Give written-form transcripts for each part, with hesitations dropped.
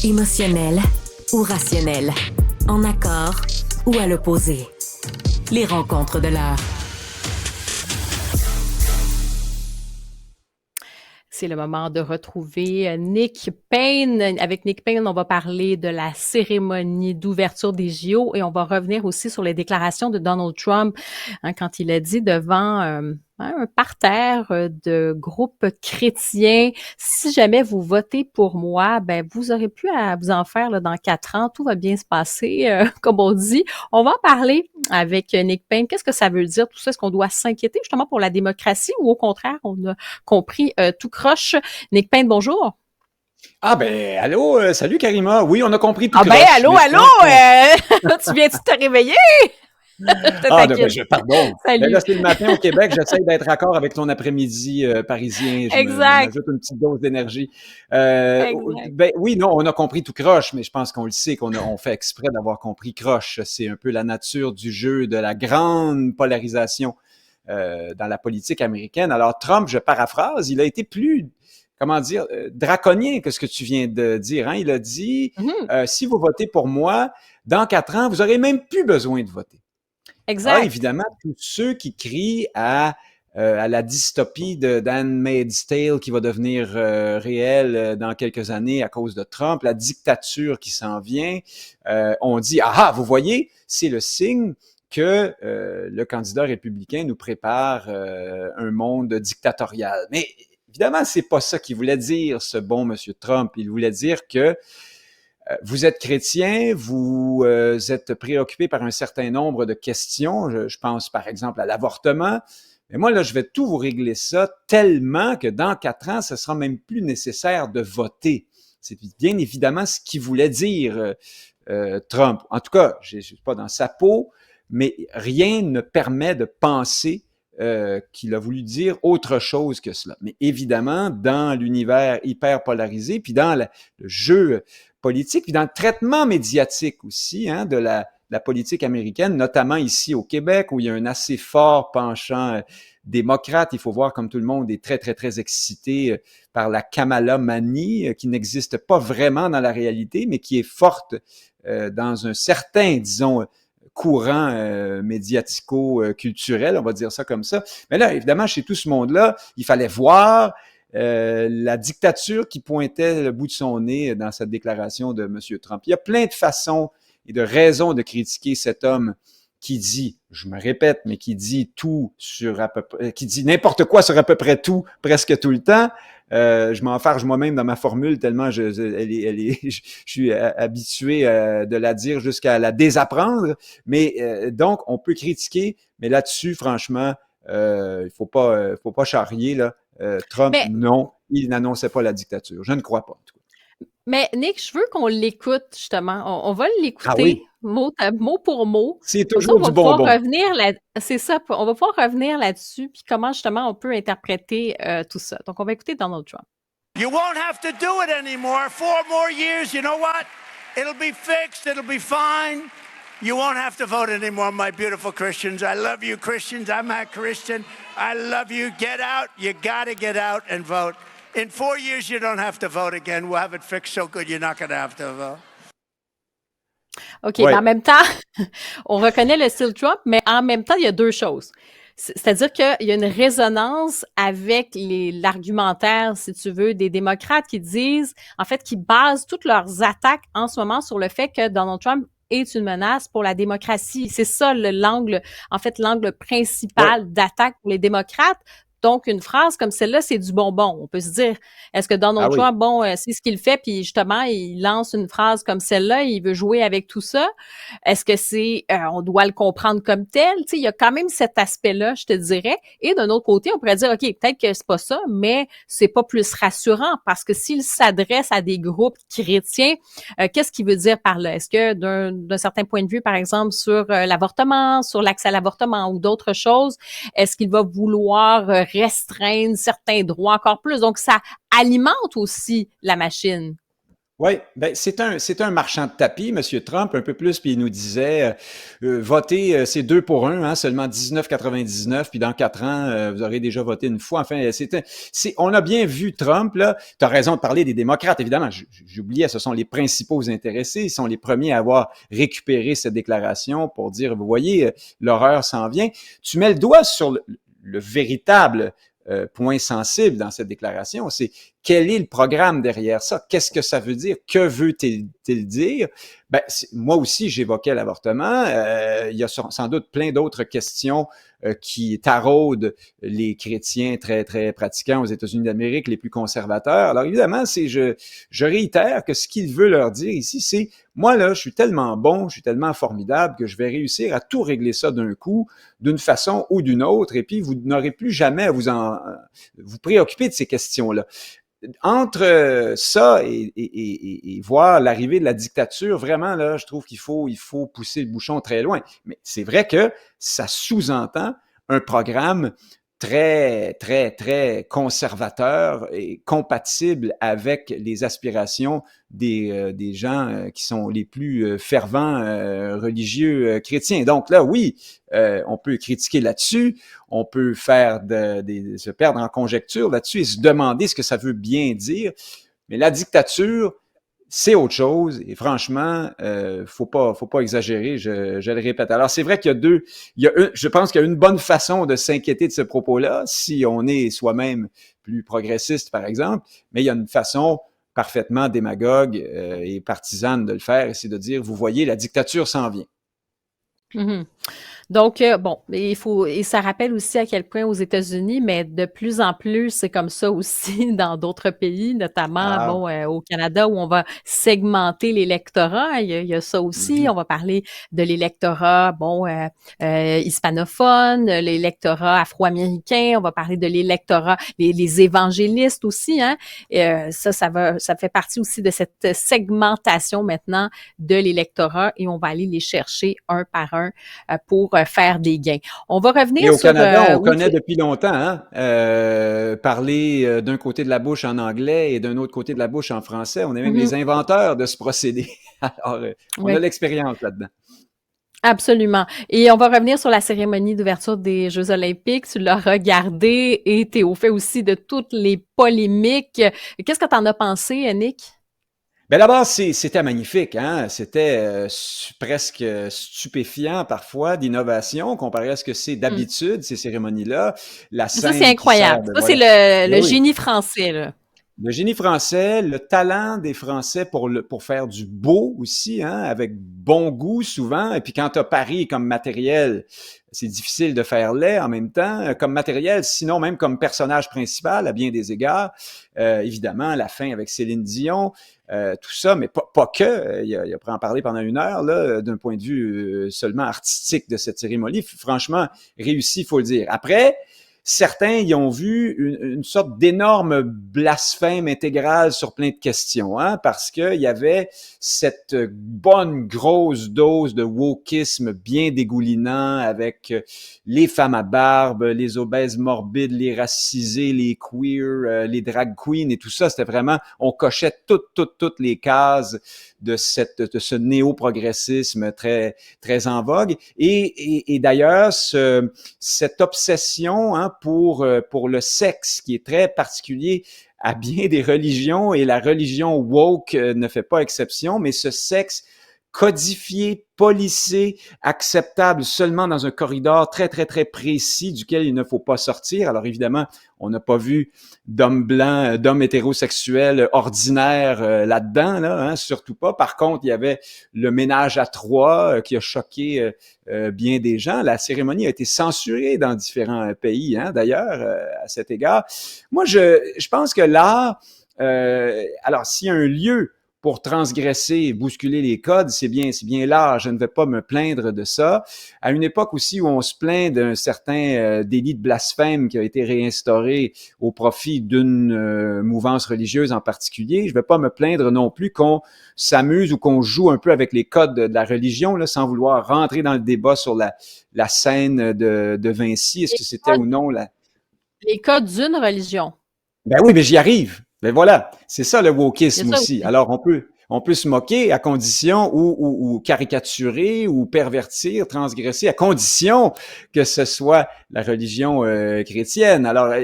Émotionnel ou rationnel, en accord ou à l'opposé. Les rencontres de l'heure. C'est le moment de retrouver Nick Payne. Avec Nick Payne, on va parler de la cérémonie d'ouverture des JO et on va revenir aussi sur les déclarations de Donald Trump quand il a dit devant un parterre de groupes chrétiens, si jamais vous votez pour moi, ben vous aurez plus à vous en faire là, dans 4 ans, tout va bien se passer, comme on dit. On va en parler avec Nick Payne. Qu'est-ce que ça veut dire tout ça? Est-ce qu'on doit s'inquiéter justement pour la démocratie ou au contraire, on a compris tout croche? Nick Payne, bonjour. Ah ben, allô, salut Karima. Oui, on a compris tout Ah ben, croche. allô, Mais je allô, pense tu viens-tu te réveiller? Je Ah, taquine. pardon. Ben Salut. là, c'est le matin au Québec. J'essaie d'être raccord avec ton après-midi parisien. Exact, M'ajoute une petite dose d'énergie. exact. Ben oui, non, on a compris tout croche, mais je pense qu'on le sait, on fait exprès d'avoir compris croche. C'est un peu la nature du jeu de la grande polarisation dans la politique américaine. Alors, Trump, je paraphrase, il a été plus, comment dire, draconien que ce que tu viens de dire. Hein? Il a dit, Mhm. si vous votez pour moi, dans 4 ans, vous aurez même plus besoin de voter. Ah, Exact. évidemment, tous ceux qui crient à la dystopie de Handmaid's Tale qui va devenir réelle dans quelques années à cause de Trump, la dictature qui s'en vient, on dit, ah, vous voyez, c'est le signe que le candidat républicain nous prépare un monde dictatorial. Mais évidemment, c'est pas ça qu'il voulait dire, ce bon monsieur Trump. Il voulait dire que vous êtes chrétien, vous êtes préoccupé par un certain nombre de questions. Je pense par exemple à l'avortement. Mais moi, là, je vais tout vous régler ça tellement que dans 4 ans, ce sera même plus nécessaire de voter. C'est bien évidemment ce qu'il voulait dire, Trump. En tout cas, je ne suis pas dans sa peau, mais rien ne permet de penser qu'il a voulu dire autre chose que cela. Mais évidemment, dans l'univers hyper polarisé, puis dans le jeu politique, puis dans le traitement médiatique aussi hein, de la politique américaine, notamment ici au Québec, où il y a un assez fort penchant démocrate. Il faut voir comme tout le monde est très, très, très excité par la Kamala Manie, qui n'existe pas vraiment dans la réalité, mais qui est forte dans un certain, disons, courant médiatico-culturel, on va dire ça comme ça. Mais là, évidemment, chez tout ce monde-là, il fallait voir la dictature qui pointait le bout de son nez dans cette déclaration de M. Trump. Il y a plein de façons et de raisons de critiquer cet homme qui dit, je me répète, mais qui dit tout sur à peu près, qui dit n'importe quoi sur à peu près tout, presque tout le temps. Je m'enfarge moi-même dans ma formule tellement je suis habitué de la dire jusqu'à la désapprendre. Mais donc, on peut critiquer, mais là-dessus, franchement, il faut pas charrier là. Trump, Mais, non, il n'annonçait pas la dictature. Je ne crois pas, en tout cas. mais Nick, je veux qu'on l'écoute justement. On va Ah l'écouter oui, mot pour mot. c'est Comme ça, toujours on va du pouvoir bonbon. revenir là. C'est ça, on va pouvoir revenir là-dessus, puis comment justement on peut interpréter tout ça. Donc, on va écouter Donald Trump. You won't have to do it anymore. 4 more years, you know what? It'll be fixed. It'll be fine. You won't have to vote anymore, my beautiful Christians. I love you, Christians. I'm a Christian. I love you. Get out. You got to get out and vote. In 4 years, you don't have to vote again. We'll have it fixed so good you're not going to have to vote. OK, mais Ouais. en même temps, on reconnaît le style Trump, mais en même temps, il y a deux choses. C'est-à-dire qu'il y a une résonance avec l'argumentaire, si tu veux, des démocrates qui disent, en fait, qui basent toutes leurs attaques en ce moment sur le fait que Donald Trump est une menace pour la démocratie. C'est ça l'angle, en fait, l'angle Ouais. principal d'attaque pour les démocrates. Donc, une phrase comme celle-là, c'est du bonbon. On peut se dire, est-ce que Ah Donald oui. Trump, bon, c'est ce qu'il fait, puis justement, il lance une phrase comme celle-là, il veut jouer avec tout ça. Est-ce que on doit le comprendre comme tel? Tu sais, il y a quand même cet aspect-là, je te dirais. Et d'un autre côté, on pourrait dire, OK, peut-être que c'est pas ça, mais c'est pas plus rassurant parce que s'il s'adresse à des groupes chrétiens, qu'est-ce qu'il veut dire par là? Est-ce que d'un certain point de vue, par exemple, sur l'avortement, sur l'accès à l'avortement ou d'autres choses, est-ce qu'il va vouloir restreindre certains droits encore plus? Donc, ça alimente aussi la machine. Oui, ben c'est un marchand de tapis, Monsieur Trump, un peu plus, puis il nous disait votez, c'est 2 pour 1, hein, seulement 19,99, puis dans 4 ans, vous aurez déjà voté une fois. Enfin, on a bien vu Trump, là. Tu as raison de parler des démocrates, évidemment. J'oubliais, ce sont les principaux intéressés. Ils sont les premiers à avoir récupéré cette déclaration pour dire, vous voyez, l'horreur s'en vient. Tu mets le doigt sur le véritable point sensible dans cette déclaration, c'est quel est le programme derrière ça? Qu'est-ce que ça veut dire? Que veut-il dire? Ben, moi aussi, j'évoquais l'avortement. Il y a sans doute plein d'autres questions qui taraudent les chrétiens très, très pratiquants aux États-Unis d'Amérique, les plus conservateurs. Alors évidemment, je réitère que ce qu'il veut leur dire ici, c'est moi, là, je suis tellement bon, je suis tellement formidable que je vais réussir à tout régler ça d'un coup, d'une façon ou d'une autre, et puis vous n'aurez plus jamais à vous préoccuper de ces questions-là. Entre ça et voir l'arrivée de la dictature, vraiment, là, je trouve qu'il faut pousser le bouchon très loin. Mais c'est vrai que ça sous-entend un programme très, très, très conservateur et compatible avec les aspirations des gens qui sont les plus fervents religieux chrétiens. Donc là, oui, on peut critiquer là-dessus, on peut se perdre en conjecture là-dessus et se demander ce que ça veut bien dire, mais la dictature, c'est autre chose et franchement, faut pas exagérer. Je le répète. Alors c'est vrai qu'il y a je pense qu'il y a une bonne façon de s'inquiéter de ce propos-là si on est soi-même plus progressiste, par exemple, mais il y a une façon parfaitement démagogue et partisane de le faire, et c'est de dire, vous voyez, la dictature s'en vient. Mhm. Donc, bon, et ça rappelle aussi à quel point aux États-Unis, mais de plus en plus, c'est comme ça aussi dans d'autres pays, notamment, Ah, bon, au Canada, où on va segmenter l'électorat. Il y a ça aussi. mhm. On va parler de l'électorat, bon, hispanophone, l'électorat afro-américain. On va parler de l'électorat, les évangélistes aussi, hein. Ça fait partie aussi de cette segmentation maintenant de l'électorat et on va aller les chercher un par un pour faire des gains. On va Et revenir au sur Canada, on oui, connaît depuis longtemps, hein, parler d'un côté de la bouche en anglais et d'un autre côté de la bouche en français. On est même les inventeurs de ce procédé. Alors, on a oui, l'expérience là-dedans. absolument. Et on va revenir sur la cérémonie d'ouverture des Jeux olympiques. Tu l'as regardé et tu es au fait aussi de toutes les polémiques. Qu'est-ce que tu en as pensé, Nick? Ben d'abord, c'était magnifique, hein? C'était presque stupéfiant parfois d'innovation comparé à ce que c'est Hmm. d'habitude, ces cérémonies-là. La Ça, c'est scène qui sert incroyable. de Ça, c'est voilà. Ben le oui. génie français, là. Le génie français, le talent des Français pour faire du beau aussi, hein, avec bon goût souvent. Et puis quand tu as Paris comme matériel, c'est difficile de faire laid en même temps. Comme matériel, sinon même comme personnage principal à bien des égards. Évidemment, la fin avec Céline Dion, tout ça, mais pas que. Il a pris en parler pendant 1 heure, là, d'un point de vue seulement artistique de cette cérémonie. Franchement, réussi, il faut le dire. Après, certains y ont vu une sorte d'énorme blasphème intégral sur plein de questions, hein, parce qu'il y avait cette bonne grosse dose de wokisme bien dégoulinant avec les femmes à barbe, les obèses morbides, les racisés, les queers, les drag queens et tout ça. C'était vraiment, on cochait toutes les cases de ce néo-progressisme très, très en vogue. Et d'ailleurs, cette obsession, hein, pour le sexe qui est très particulier à bien des religions, et la religion woke ne fait pas exception, mais ce sexe codifié, policé, acceptable seulement dans un corridor très, très, très précis duquel il ne faut pas sortir. Alors évidemment, on n'a pas vu d'hommes blancs, d'hommes hétérosexuels ordinaires là-dedans, là, hein, surtout pas. Par contre, il y avait le ménage à trois qui a choqué bien des gens. La cérémonie a été censurée dans différents pays, hein, d'ailleurs, à cet égard. Moi, je pense que l'art, alors s'il y a un lieu pour transgresser, bousculer les codes, c'est bien l'art. Je ne vais pas me plaindre de ça. À une époque aussi où on se plaint d'un certain délit de blasphème qui a été réinstauré au profit d'une mouvance religieuse en particulier, je ne vais pas me plaindre non plus qu'on s'amuse ou qu'on joue un peu avec les codes de la religion, là, sans vouloir rentrer dans le débat sur la scène de Vinci. Est-ce que c'était ou non la... Les codes d'une religion. Ben oui, mais j'y arrive. Ben voilà, c'est ça le Il y a wokisme ça aussi. aussi. Alors On peut se moquer à condition ou caricaturer ou pervertir, transgresser, à condition que ce soit la religion chrétienne. Alors,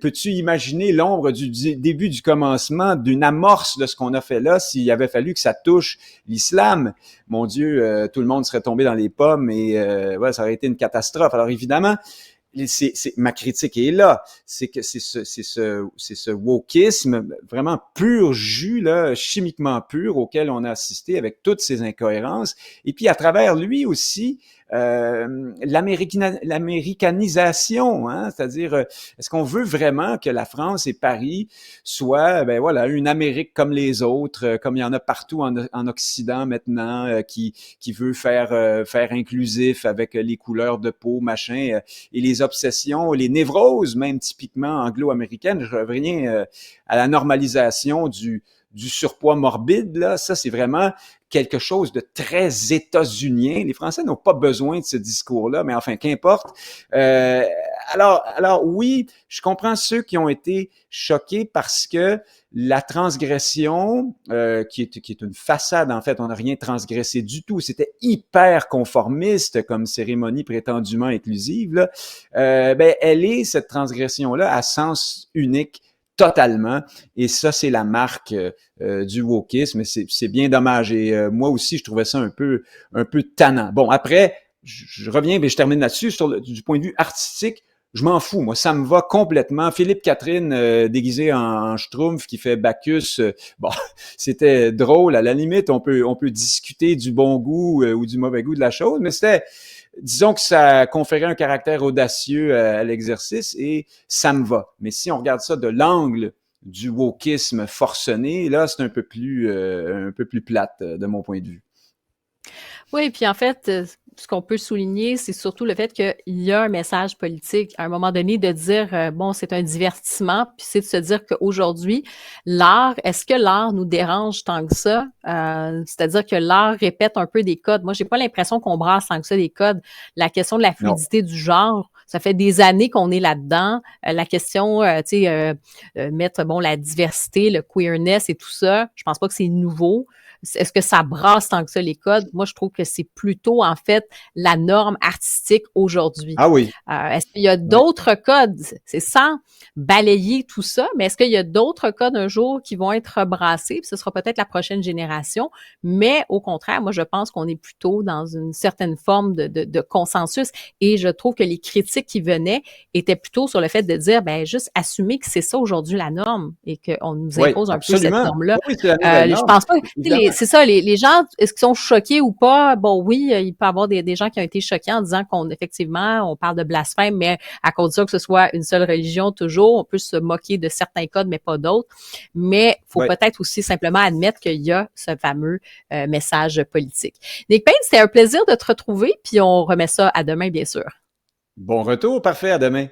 peux-tu imaginer l'ombre du début du commencement d'une amorce de ce qu'on a fait là s'il avait fallu que ça touche l'islam? Mon Dieu, tout le monde serait tombé dans les pommes et ouais, ça aurait été une catastrophe. Alors évidemment, ma critique est là, c'est que c'est ce wokisme vraiment pur jus là, chimiquement pur auquel on a assisté avec toutes ces incohérences, et puis à travers lui aussi l'américanisation, hein, c'est-à-dire est-ce qu'on veut vraiment que la France et Paris soient ben voilà une Amérique comme les autres, comme il y en a partout en Occident maintenant, qui veut faire inclusif avec les couleurs de peau machin, et les obsessions, les névroses même typiquement anglo-américaines. Je reviens à la normalisation du surpoids morbide, là, ça c'est vraiment quelque chose de très états-unien. Les Français n'ont pas besoin de ce discours-là, mais enfin, qu'importe. Alors oui, je comprends ceux qui ont été choqués parce que la transgression, qui est une façade, en fait, on n'a rien transgressé du tout. C'était hyper conformiste comme cérémonie prétendument inclusive, là. Ben, elle est, cette transgression-là, à sens unique, totalement. Et ça, c'est la marque du wokisme. C'est bien dommage. Et moi aussi, je trouvais ça un peu tannant. Bon, après, je reviens, mais je termine là-dessus. Du point de vue artistique, je m'en fous. Moi, ça me va complètement. Philippe Catherine déguisé en Schtroumpf qui fait Bacchus. Bon, c'était drôle. À la limite, on peut discuter du bon goût ou du mauvais goût de la chose, mais disons que ça conférait un caractère audacieux à l'exercice et ça me va. Mais si on regarde ça de l'angle du wokisme forcené, là, c'est un peu plus plate de mon point de vue. Oui, puis en fait, ce qu'on peut souligner, c'est surtout le fait qu'il y a un message politique à un moment donné de dire, bon, c'est un divertissement, puis c'est de se dire qu'aujourd'hui, est-ce que l'art nous dérange tant que ça? C'est-à-dire que l'art répète un peu des codes. Moi, j'ai pas l'impression qu'on brasse tant que ça des codes. La question de la fluidité du genre, ça fait des années qu'on est là-dedans. La question, tu sais, mettre, bon, la diversité, le queerness et tout ça, je pense pas que c'est nouveau. Est-ce que ça brasse tant que ça les codes? Moi, je trouve que c'est plutôt, en fait, la norme artistique aujourd'hui. Ah oui. Est-ce qu'il y a d'autres codes? C'est sans balayer tout ça, mais est-ce qu'il y a d'autres codes un jour qui vont être brassés? Puis ce sera peut-être la prochaine génération. Mais au contraire, moi, je pense qu'on est plutôt dans une certaine forme de consensus. Et je trouve que les critiques qui venaient étaient plutôt sur le fait de dire, ben juste assumer que c'est ça aujourd'hui la norme et qu'on nous impose un peu cette norme-là. Oui, c'est la norme. Je pense pas. C'est ça, les gens, est-ce qu'ils sont choqués ou pas? Bon, oui, il peut y avoir des gens qui ont été choqués en disant effectivement, on parle de blasphème, mais à condition que ce soit une seule religion toujours, on peut se moquer de certains codes, mais pas d'autres. Mais faut peut-être aussi simplement admettre qu'il y a ce fameux message politique. Nick Payne, c'était un plaisir de te retrouver, puis on remet ça à demain, bien sûr. Bon retour, parfait, à demain.